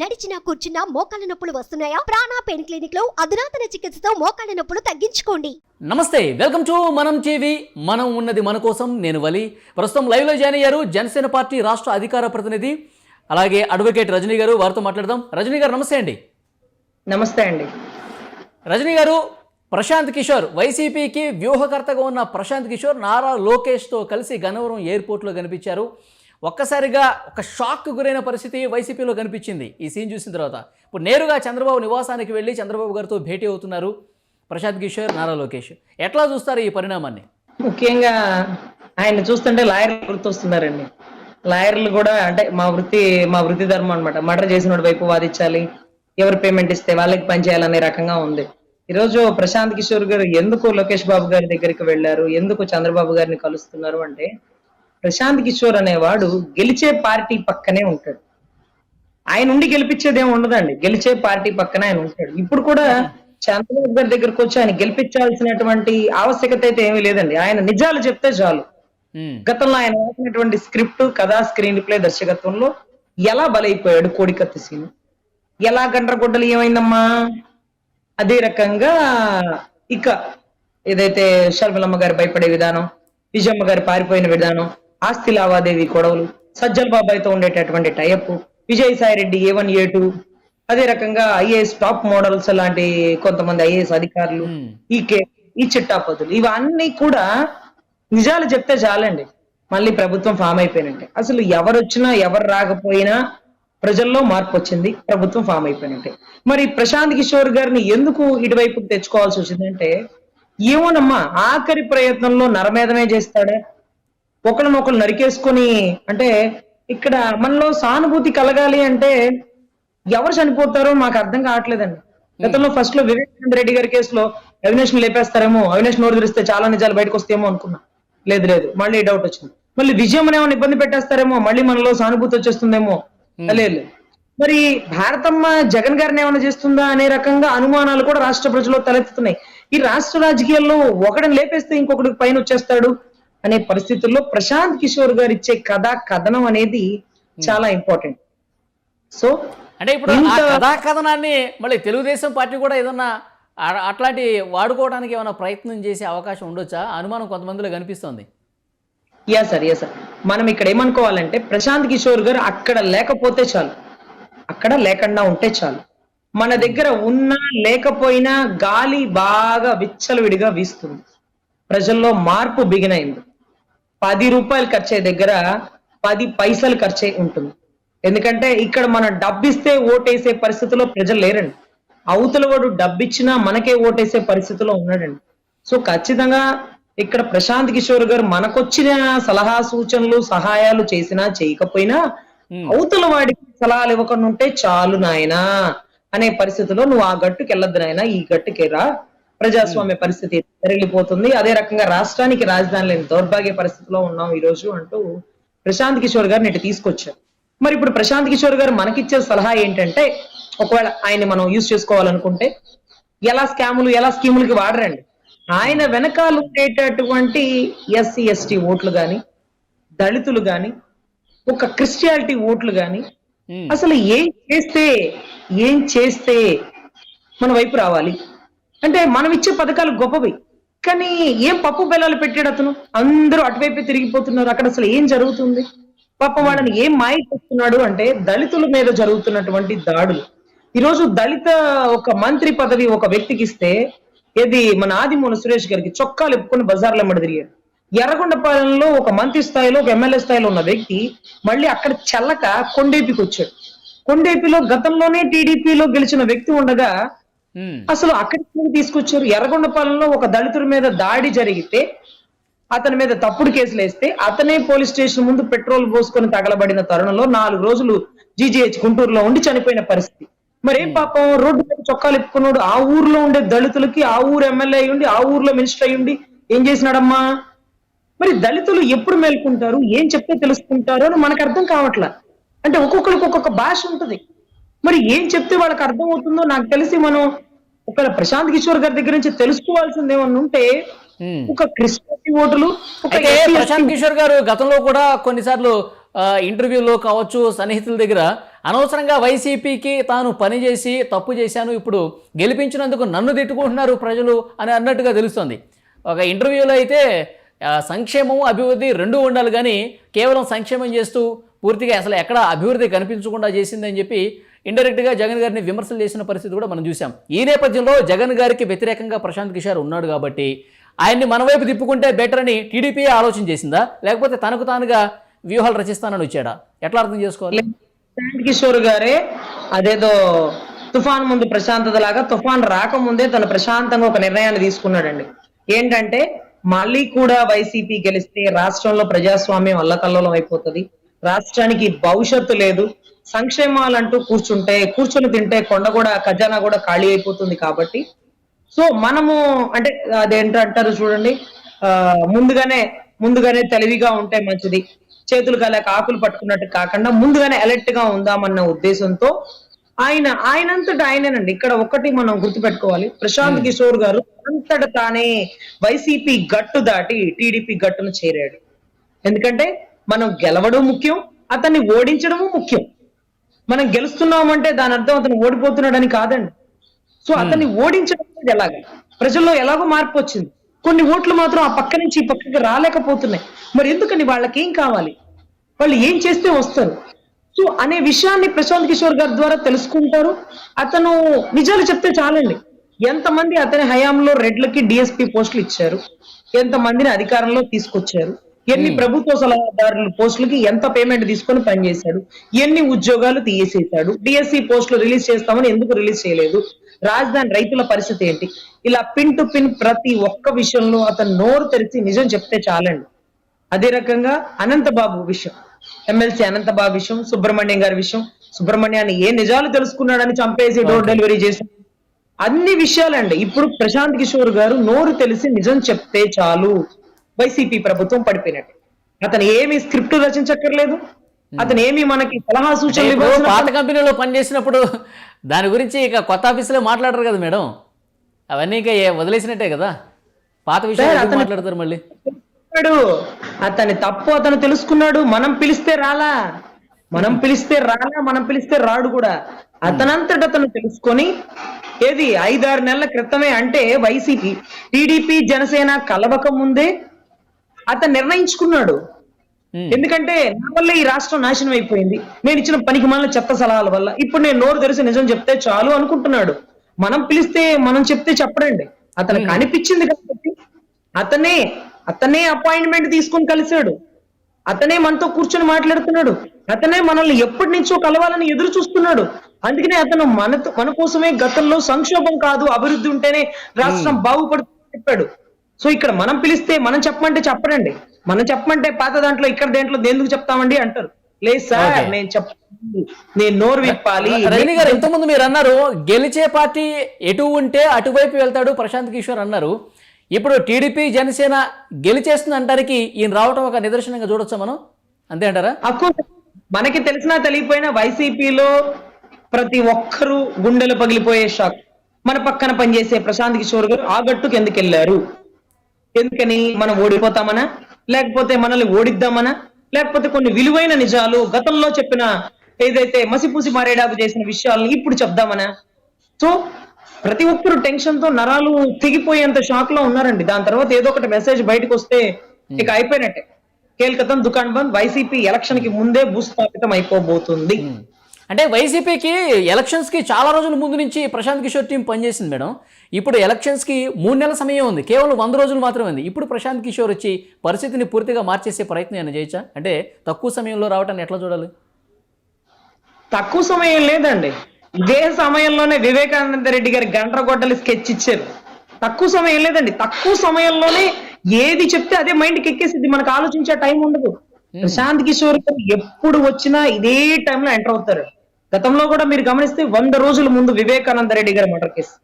నడిచినా కూర్చున్నా మోకాళ్ళ నొప్పులు వస్తున్నాయా? ప్రాణా పెయిన్ క్లినిక్ లో అధునాతన చికిత్సతో మోకాళ్ళ నొప్పులు తగ్గించుకోండి. నమస్తే, వెల్కమ్ టు మనం టీవీ. మనం ఉన్నది మన కోసం. నేను వలి. ప్రస్తుతం లైవ్లో జాయిన్ అయ్యారు జనసేన పార్టీ రాష్ట్ర అధికార ప్రతినిధి, అలాగే అడ్వకేట్ రజనీ గారు. వారితో మాట్లాడదాం. రజనీ గారు నమస్తే అండి. నమస్తే అండి. రజనీ గారు, ప్రశాంత్ కిషోర్, వైసీపీకి వ్యూహకర్తగా ఉన్న ప్రశాంత్ కిషోర్ నారా లోకేష్తో కలిసి గన్నవరం ఎయిర్పోర్ట్లో కనిపించారు. ఒక్కసారిగా ఒక షాక్ గురైన పరిస్థితి వైసీపీలో కనిపించింది ఈ సీన్ చూసిన తర్వాత. ఇప్పుడు నేరుగా చంద్రబాబు నివాసానికి వెళ్ళి చంద్రబాబు గారితో భేటీ అవుతున్నారు ప్రశాంత్ కిషోర్, నారా లోకేష్. ఎట్లా చూస్తారు ఈ పరిణామాన్ని? ముఖ్యంగా ఆయన చూస్తుంటే లాయర్లు గుర్తొస్తున్నారండి. లాయర్లు కూడా అంటే మా వృత్తి ధర్మం అనమాట. మర్డర్ చేసిన వైపు వాదించాలి, ఎవరు పేమెంట్ ఇస్తే వాళ్ళకి పనిచేయాలనే రకంగా ఉంది. ఈరోజు ప్రశాంత్ కిషోర్ గారు ఎందుకు లోకేష్ బాబు గారి దగ్గరికి వెళ్ళారు, ఎందుకు చంద్రబాబు గారిని కలుస్తున్నారు అంటే, ప్రశాంత్ కిషోర్ అనేవాడు గెలిచే పార్టీ పక్కనే ఉంటాడు. ఆయన ఉండి గెలిపించేది ఏమి ఉండదండి, గెలిచే పార్టీ పక్కన ఆయన ఉంటాడు. ఇప్పుడు కూడా చంద్రబాబు గారి దగ్గరకు వచ్చి ఆయన గెలిపించాల్సినటువంటి ఆవశ్యకత అయితే ఏమీ లేదండి. ఆయన నిజాలు చెప్తే చాలు. గతంలో ఆయన రాసినటువంటి స్క్రిప్ట్, కథా, స్క్రీన్ ప్లే దర్శకత్వంలో ఎలా బలైపోయాడు కోడికత్తి సీను, ఎలా గండ్రగొడ్డలు ఏమైందమ్మా, అదే రకంగా ఇక ఏదైతే షర్మిలమ్మ గారు భయపడే విధానం, విజయమ్మ గారు పారిపోయిన విధానం, ఆస్తి లావాదేవీ గొడవలు, సజ్జల్ బాబాయ్తో ఉండేటటువంటి tie up, Vijayasai Reddy A1 A2, అదే రకంగా ఐఏఎస్ టాప్ మోడల్స్ లాంటి కొంతమంది ఐఏఎస్ అధికారులు, ఈ చిట్టాపదులు, ఇవన్నీ కూడా నిజాలు చెప్తే చాలండి, మళ్ళీ ప్రభుత్వం ఫామ్ అయిపోయినట్టే. అసలు ఎవరు వచ్చినా ఎవరు రాకపోయినా ప్రజల్లో మార్పు వచ్చింది, ప్రభుత్వం ఫామ్ అయిపోయినట్టే. మరి ప్రశాంత్ కిషోర్ గారిని ఎందుకు ఇటువైపుకి తెచ్చుకోవాల్సి వచ్చిందంటే, ఏమోనమ్మా ఆఖరి ప్రయత్నంలో నరమేధమే చేస్తాడా, ఒకరినొకరు నరికేసుకొని, అంటే ఇక్కడ మనలో సానుభూతి కలగాలి అంటే ఎవరు చనిపోతారో మాకు అర్థం కావట్లేదండి. గతంలో ఫస్ట్ లో వివేకానంద రెడ్డి గారి కేసులో అవినాష్ ని లేపేస్తారేమో, అవినాష్ నోరు తెరిస్తే చాలా నిజాలు బయటకు వస్తేమో అనుకున్నా. లేదు, మళ్ళీ డౌట్ వచ్చింది. మళ్ళీ విజయం ఏమైనా ఇబ్బంది పెట్టేస్తారేమో, మళ్ళీ మనలో సానుభూతి వచ్చేస్తుందేమో. లేదు, మరి భారతమ్మ జగన్ గారిని ఏమైనా చేస్తుందా అనే రకంగా అనుమానాలు కూడా రాష్ట్ర ప్రజల్లో తలెత్తుతున్నాయి. ఈ రాష్ట్ర రాజకీయాల్లో ఒకడిని లేపేస్తే ఇంకొకటికి పైన వచ్చేస్తాడు అనే పరిస్థితుల్లో ప్రశాంత్ కిషోర్ గారు ఇచ్చే కథనం అనేది చాలా ఇంపార్టెంట్. సో అంటే ఇప్పుడు కథా కథనాన్ని మళ్ళీ తెలుగుదేశం పార్టీ కూడా ఏదన్నా అట్లాంటి వాడుకోవడానికి ఏమైనా ప్రయత్నం చేసే అవకాశం ఉండొచ్చా? అనుమానం కొంతమందిలో కనిపిస్తోంది. Yeah sir. మనం ఇక్కడ ఏమనుకోవాలంటే, ప్రశాంత్ కిషోర్ గారు అక్కడ లేకపోతే చాలు, అక్కడ లేకుండా ఉంటే చాలు. మన దగ్గర ఉన్నా లేకపోయినా గాలి బాగా విచ్చలవిడిగా వీస్తుంది, ప్రజల్లో మార్పు బిగినైంది. 10 రూపాయలు ఖర్చే దగ్గర 10 పైసలు ఖర్చే ఉంటుంది. ఎందుకంటే ఇక్కడ మనం డబ్బిస్తే ఓటేసే పరిస్థితిలో ప్రజలు లేరండి. అవతల వాడు డబ్బిచ్చినా మనకే ఓటేసే పరిస్థితిలో ఉన్నాడండి. సో ఖచ్చితంగా ఇక్కడ ప్రశాంత్ కిషోర్ గారు మనకొచ్చిన సలహా సూచనలు సహాయాలు చేసినా చేయకపోయినా అవతల వాడికి సలహాలు ఇవ్వకుండా ఉంటే చాలు నాయనా అనే పరిస్థితిలో, నువ్వు ఆ గట్టుకి వెళ్ళొద్దు నాయనా, ఈ గట్టుకేరా, ప్రజాస్వామ్య పరిస్థితి పెరిగిపోతుంది, అదే రకంగా రాష్ట్రానికి రాజధాని లేని దౌర్భాగ్య పరిస్థితిలో ఉన్నాం ఈ రోజు అంటూ ప్రశాంత్ కిషోర్ గారిని ఇటు తీసుకొచ్చారు. మరి ఇప్పుడు ప్రశాంత్ కిషోర్ గారు మనకిచ్చే సలహా ఏంటంటే, ఒకవేళ ఆయన్ని మనం యూజ్ చేసుకోవాలనుకుంటే ఎలా స్కీములకి వాడరండి. ఆయన వెనకాల ఉండేటటువంటి SC ST ఓట్లు గాని, దళితులు గాని, ఒక క్రిస్టియాలిటీ ఓట్లు గాని, అసలు ఏం చేస్తే మన వైపు రావాలి అంటే, మనం ఇచ్చే పథకాలు గొప్పవి, కానీ ఏం పప్పు బెల్లాలు పెట్టాడు అతను, అందరూ అటువైపే తిరిగిపోతున్నారు. అక్కడ అసలు ఏం జరుగుతుంది, పాపం వాళ్ళని ఏం మాయ చేస్తున్నాడు అంటే, దళితుల మీద జరుగుతున్నటువంటి దాడులు. ఈరోజు దళిత ఒక మంత్రి పదవి ఒక వ్యక్తికి ఇస్తే, ఏది మన ఆదిమూల సురేష్ గారికి చొక్కాలు ఎప్పుకొని బజార్లో ఎమ్మడి తిరిగారు. ఎర్రగొండపాలెంలో ఒక మంత్రి స్థాయిలో, ఒక ఎమ్మెల్యే స్థాయిలో ఉన్న వ్యక్తి మళ్ళీ అక్కడ చెల్లక కొండేపికి వచ్చాడు. కొండేపిలో గతంలోనే టీడీపీలో గెలిచిన వ్యక్తి ఉండగా అసలు అక్కడికి తీసుకొచ్చారు. ఎర్రగొండపాలెంలో ఒక దళితుడి మీద దాడి జరిగితే, అతని మీద తప్పుడు కేసులు వేస్తే, అతనే పోలీస్ స్టేషన్ ముందు పెట్రోల్ పోసుకొని తగలబడిన తరుణంలో 4 రోజులు GGH గుంటూరులో ఉండి చనిపోయిన పరిస్థితి. మరేం పాపం, రోడ్డు మీద చొక్కాలు ఎప్పుకున్నాడు, ఆ ఊర్లో ఉండే దళితులకి ఆ ఊరు ఎమ్మెల్యే అయ్యుండి, ఆ ఊర్లో మినిస్టర్ అయ్యుండి ఏం చేసినాడమ్మా? మరి దళితులు ఎప్పుడు మేల్కుంటారు, ఏం చెప్తే తెలుసుకుంటారు అని మనకు అర్థం కావట్లా. అంటే ఒక్కొక్కరికి ఒక్కొక్క భాష ఉంటది. మరి ఏం చెప్తే వాళ్ళకి అర్థం అవుతుందో నాకు తెలిసి, మనం ఒకవేళ ప్రశాంత్ కిషోర్ గారి దగ్గర నుంచి తెలుసుకోవాల్సింది ఏమన్నా ఉంటే, ఒక క్రిస్టియన్ ఓటులు, ప్రశాంత్ కిషోర్ గారు గతంలో కూడా కొన్నిసార్లు ఇంటర్వ్యూలో కావచ్చు, సన్నిహితుల దగ్గర అనవసరంగా వైసీపీకి తాను పనిచేసి తప్పు చేశాను, ఇప్పుడు గెలిపించినందుకు నన్ను తిట్టుకుంటున్నారు ప్రజలు అని అన్నట్టుగా తెలుస్తోంది. ఒక ఇంటర్వ్యూలో అయితే సంక్షేమం అభివృద్ధి రెండూ ఉండాలి, కానీ కేవలం సంక్షేమం చేస్తూ పూర్తిగా అసలు ఎక్కడ అభివృద్ధి కనిపించకుండా చేసిందని చెప్పి ఇండైరెక్ట్గా జగన్ గారిని విమర్శలు చేసిన పరిస్థితి కూడా మనం చూసాం. ఈ నేపథ్యంలో జగన్ గారికి వ్యతిరేకంగా ప్రశాంత్ కిషోర్ ఉన్నాడు కాబట్టి ఆయన్ని మన వైపు తిప్పుకుంటే బెటర్ అని టీడీపీ ఆలోచన చేసిందా, లేకపోతే తనకు తానుగా వ్యూహాలు రచిస్తానని వచ్చాడా? ఎట్లా అర్థం చేసుకోవాలి? ప్రశాంత్ కిషోర్ గారే అదేదో తుఫాన్ ముందు ప్రశాంతత లాగా తుఫాన్ రాకముందే తను ప్రశాంతంగా ఒక నిర్ణయాన్ని తీసుకున్నాడండి. ఏంటంటే మళ్ళీ కూడా వైసీపీ గెలిస్తే రాష్ట్రంలో ప్రజాస్వామ్యం అల్లకల్లోలం అయిపోతుంది, రాష్ట్రానికి భవిష్యత్తు లేదు, సంక్షేమాలంటూ కూర్చొని తింటే కొండ కూడా ఖజానా కూడా ఖాళీ అయిపోతుంది. కాబట్టి సో మనము అంటే అదేంటంటారు చూడండి, ముందుగానే తెలివిగా ఉంటే మంచిది, చేతులు కాలేక ఆకులు పట్టుకున్నట్టు కాకుండా ముందుగానే అలర్ట్ గా ఉందామన్న ఉద్దేశంతో ఆయనంతటా ఆయనేనండి. ఇక్కడ ఒక్కటి మనం గుర్తుపెట్టుకోవాలి, ప్రశాంత్ కిషోర్ గారు అంతట తానే వైసీపీ గట్టు దాటి టీడీపీ గట్టును చేరాడు. ఎందుకంటే మనం గెలవడం ముఖ్యం, అతన్ని ఓడించడము ముఖ్యం. మనం గెలుస్తున్నామంటే దాని అర్థం అతను ఓడిపోతున్నాడని కాదండి. సో అతన్ని ఓడించడం అనేది ఎలాగా, ప్రజల్లో ఎలాగో మార్పు వచ్చింది, కొన్ని ఓట్లు మాత్రం ఆ పక్క నుంచి ఈ పక్కకి రాలేకపోతున్నాయి. మరి ఎందుకని, వాళ్ళకి ఏం కావాలి, వాళ్ళు ఏం చేస్తే వస్తారు సో అనే విషయాన్ని ప్రశాంత్ కిషోర్ గారి ద్వారా తెలుసుకుంటారు. అతను నిజాలు చెప్తే చాలండి. ఎంతమంది అతని హయాంలో రెడ్లకి డిఎస్పీ పోస్టులు ఇచ్చారు, ఎంతమందిని అధికారంలో తీసుకొచ్చారు, ఎన్ని ప్రభుత్వ సలహాదారుల పోస్టులకి ఎంత పేమెంట్ తీసుకొని పనిచేశాడు, ఎన్ని ఉద్యోగాలు తీసేశాడు, డిఎస్సి పోస్టులు రిలీజ్ చేస్తామని ఎందుకు రిలీజ్ చేయలేదు, రాజధాని రైతుల పరిస్థితి ఏంటి, ఇలా పిన్ టు పిన్ ప్రతి ఒక్క విషయంలో అతను నోరు తెరిచి నిజం చెప్తే చాలండి. అదే రకంగా అనంతబాబు విషయం, ఎమ్మెల్సీ అనంతబాబు విషయం, సుబ్రహ్మణ్యం గారి విషయం, సుబ్రహ్మణ్యాన్ని ఏ నిజాలు తెలుసుకున్నాడని చంపేసి డోర్ డెలివరీ చేసి అన్ని విషయాలండి. ఇప్పుడు ప్రశాంత్ కిషోర్ గారు నోరు తెలిసి నిజం చెప్తే చాలు, వైసీపీ ప్రభుత్వం పడిపోయినట్టు. అతను ఏమి స్క్రిప్ట్ రచించక్కర్లేదు, అతను ఏమి మనకి సలహా సూచనలు. పాత కంపెనీలో పనిచేసినప్పుడు దాని గురించి ఇక కొత్త ఆఫీసులో మాట్లాడరు కదా మేడం, అవన్నీ ఇక వదిలేసినట్టే కదా, పాత విషయాలు మాట్లాడతారు మళ్ళీ. అతని తప్పు అతను తెలుసుకున్నాడు. మనం పిలిస్తే రాడు కూడా. అతనంతట అతను తెలుసుకొని ఏది 5-6 నెలల క్రితమే, అంటే వైసీపీ టీడీపీ జనసేన కలవక ముందే అతను నిర్ణయించుకున్నాడు. ఎందుకంటే నా వల్ల ఈ రాష్ట్రం నాశనం అయిపోయింది, నేను ఇచ్చిన పనికి మాలిన చెత్త సలహాల వల్ల, ఇప్పుడు నేను నోరు తెరిచి నిజం చెప్తే చాలు అనుకుంటున్నాడు. మనం పిలిస్తే మనం చెప్తే చెప్పడండి, అతనికి అనిపించింది కాబట్టి అతనే అపాయింట్మెంట్ తీసుకొని కలిశాడు, అతనే మనతో కూర్చొని మాట్లాడుతున్నాడు, అతనే మనల్ని ఎప్పటి నుంచో కలవాలని ఎదురు చూస్తున్నాడు. అందుకనే అతను మన కోసమే గతంలో సంక్షోభం కాదు అభివృద్ధి ఉంటేనే రాష్ట్రం బాగుపడుతుందని చెప్పాడు. సో ఇక్కడ మనం పిలిస్తే మనం చెప్పమంటే చెప్పడండి, మనం చెప్పమంటే పాత దాంట్లో ఇక్కడ దేంట్లో ఎందుకు చెప్తామండి అంటారు. లేదు సార్, నేను నోరు విప్పాలి. రజనీ గారు, ఇంతకుముందు మీరు అన్నారు గెలిచే పార్టీ ఎటు ఉంటే అటువైపు వెళ్తాడు ప్రశాంత్ కిషోర్ అన్నారు. ఇప్పుడు టీడీపీ జనసేన గెలిచేస్తుంది అంటానికి ఈయన రావటం ఒక నిదర్శనంగా చూడొచ్చా మనం, అంతే అంటారా? మనకి తెలిసినా తెలియపోయినా వైసీపీలో ప్రతి ఒక్కరూ గుండెలు పగిలిపోయే షాక్. మన పక్కన పనిచేసే ప్రశాంత్ కిషోర్ గారు ఆ గట్టుకు ఎందుకు వెళ్ళారు, ఎందుకని, మనం ఓడిపోతామనా, లేకపోతే మనల్ని ఓడిద్దామనా, లేకపోతే కొన్ని విలువైన నిజాలు గతంలో చెప్పిన ఏదైతే మసిపూసి మారేడాకు చేసిన విషయాలను ఇప్పుడు చెప్దామనా. సో ప్రతి ఒక్కరు టెన్షన్ తో నరాలు తెగిపోయేంత షాక్ లో ఉన్నారండి. దాని తర్వాత ఏదో ఒకటి మెసేజ్ బయటకు వస్తే ఇక అయిపోయినట్టే, కేల్కతం దుకాణం బంద్, వైసీపీ ఎలక్షన్ కి ముందే భూస్థాపితం అయిపోబోతుంది. అంటే వైసీపీకి ఎలక్షన్స్కి చాలా రోజుల ముందు నుంచి ప్రశాంత్ కిషోర్ టీం పనిచేసింది మేడం. ఇప్పుడు ఎలక్షన్స్కి 3 నెలల సమయం ఉంది, కేవలం 100 రోజులు మాత్రమే ఉంది. ఇప్పుడు ప్రశాంత్ కిషోర్ వచ్చి పరిస్థితిని పూర్తిగా మార్చేసే ప్రయత్నం ఏమైనా చేయొచ్చా? అంటే తక్కువ సమయంలో రావటాన్ని ఎట్లా చూడాలి? తక్కువ సమయం లేదండి, ఇదే సమయంలోనే వివేకానంద రెడ్డి గారి గండ్రగొడ్డలి స్కెచ్ ఇచ్చారు. తక్కువ సమయం లేదండి, తక్కువ సమయంలోనే ఏది చెప్తే అదే మైండ్కి ఎక్కేసింది, మనకు ఆలోచించే టైం ఉండదు. ప్రశాంత్ కిషోర్ గారు ఎప్పుడు వచ్చినా ఇదే టైంలో ఎంటర్ అవుతారు. గతంలో కూడా మీరు గమనిస్తే 100 రోజుల ముందు వివేకానంద రెడ్డి గారి మర్డర్ కేసు,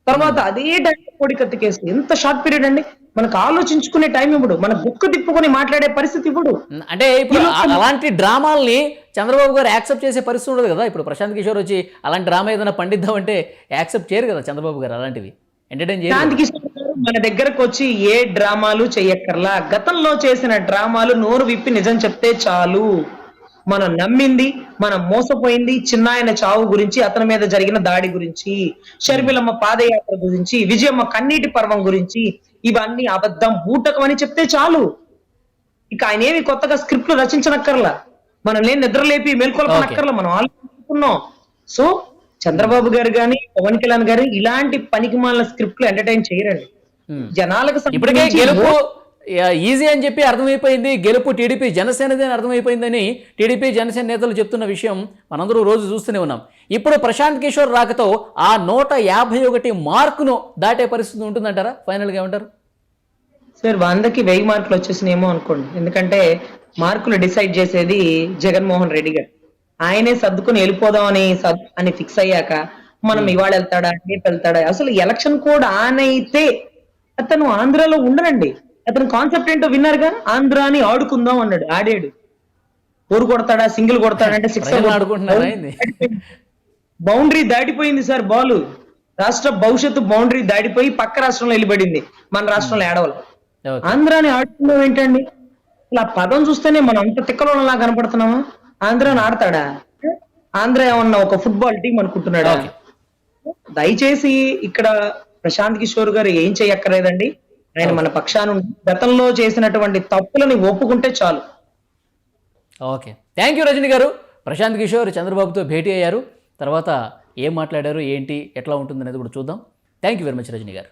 తర్వాత అదే టైంలో కోడికత్తి కేసు. ఎంత షార్ట్ పీరియడ్ అండి, మనకు ఆలోచించుకునే టైం ఇప్పుడు, మన బుక్క తిప్పుకొని మాట్లాడే పరిస్థితి ఇప్పుడు. అంటే ఇప్పుడు అలాంటి డ్రామాల్ని చంద్రబాబు గారు యాక్సెప్ట్ చేసే పరిస్థితి ఉండదు కదా. ఇప్పుడు ప్రశాంత్ కిషోర్ వచ్చి అలాంటి డ్రామా ఏదైనా పండిద్దామంటే యాక్సెప్ట్ చేయరు కదా చంద్రబాబు గారు, అలాంటివి ఎంటర్టైన్ చేయరు. ప్రశాంత్ కిషోర్ గారు మన దగ్గరకు వచ్చి ఏ డ్రామాలు చెయ్యక్కర్లా, గతంలో చేసిన డ్రామాలు నోరు విప్పి నిజం చెప్తే చాలు. మనం నమ్మింది, మనం మోసపోయింది చిన్నాయన చావు గురించి, అతని మీద జరిగిన దాడి గురించి, షర్మిలమ్మ పాదయాత్ర గురించి, విజయమ్మ కన్నీటి పర్వం గురించి, ఇవన్నీ అబద్ధం బూటకం అని చెప్తే చాలు. ఇక ఆయన ఏమి కొత్తగా స్క్రిప్ట్లు రచించనక్కర్లా, మనం నేను నిద్రలేపి మేల్కొల్పనక్కర్లా, మనం ఆలోచించుకున్నాం. సో చంద్రబాబు గారు గాని పవన్ కళ్యాణ్ గారు ఇలాంటి పనికిమాలిన స్క్రిప్ట్లు ఎంటర్టైన్ చేయరండి. జనాలకు ఇప్పటికే సంబంధించి గెలుపు ఈజీ అని చెప్పి అర్థమైపోయింది, గెలుపు టీడీపీ జనసేనది అని అర్థమైపోయిందని టీడీపీ జనసేన నేతలు చెప్తున్న విషయం మనందరూ రోజు చూస్తూనే ఉన్నాం. ఇప్పుడు ప్రశాంత్ కిషోర్ రాకతో ఆ 151 మార్కును దాటే పరిస్థితి ఉంటుందంటారా? ఫైనల్గా ఏమంటారు సార్? 100కి 1000 మార్కులు వచ్చేసినేమో అనుకోండి. ఎందుకంటే మార్కులు డిసైడ్ చేసేది జగన్మోహన్ రెడ్డి గారు. ఆయనే సర్దుకుని వెళ్ళిపోదాం అని ఫిక్స్ అయ్యాక మనం ఇవాళ వెళ్తాడా రేపు వెళ్తాడా, అసలు ఎలక్షన్ కోడ్ ఆన్ అయితే అతను ఆంధ్రాలో ఉండరండి. అతను కాన్సెప్ట్ ఏంటో విన్నారుగా, ఆంధ్రాని ఆడుకుందాం అన్నాడు, ఆడాడు. ఫోర్ కొడతాడా సింగిల్ కొడతాడంటే సిక్స్ ప్రజలు ఆడుకుంటున్నారా ఏంది? బౌండరీ దాటిపోయింది సార్. బాల్ రాష్ట్ర భవిష్యత్తు బౌండరీ దాటిపోయి పక్క రాష్ట్రంలో వెళ్ళిపడింది, మన రాష్ట్రంలో ఏడవల. ఓకే. ఆంధ్రాని ఆడుతున్నాం ఏంటండి? అసలు ఆ పదం చూస్తేనే మనం అంత తిక్కలోలా కనపడుతున్నామా? ఆంధ్రాని ఆడతాడా? ఆంధ్ర ఏమన్నా ఒక ఫుట్బాల్ టీం అనుకుంటున్నాడా? ఓకే. దయచేసి ఇక్కడ ప్రశాంత్ కిషోర్ గారు ఏం చేయక్కర్లేదండి. ఆయన మన పక్షాన గతంలో చేసినటువంటి తప్పులని ఒప్పుకుంటే చాలు. ఓకే, థ్యాంక్ యూ రజనీ గారు. ప్రశాంత్ కిషోర్ చంద్రబాబుతో భేటీ అయ్యారు, తర్వాత ఏం మాట్లాడారు, ఏంటి, ఎట్లా ఉంటుంది అనేది కూడా చూద్దాం. Thank you very much Rajani గారు.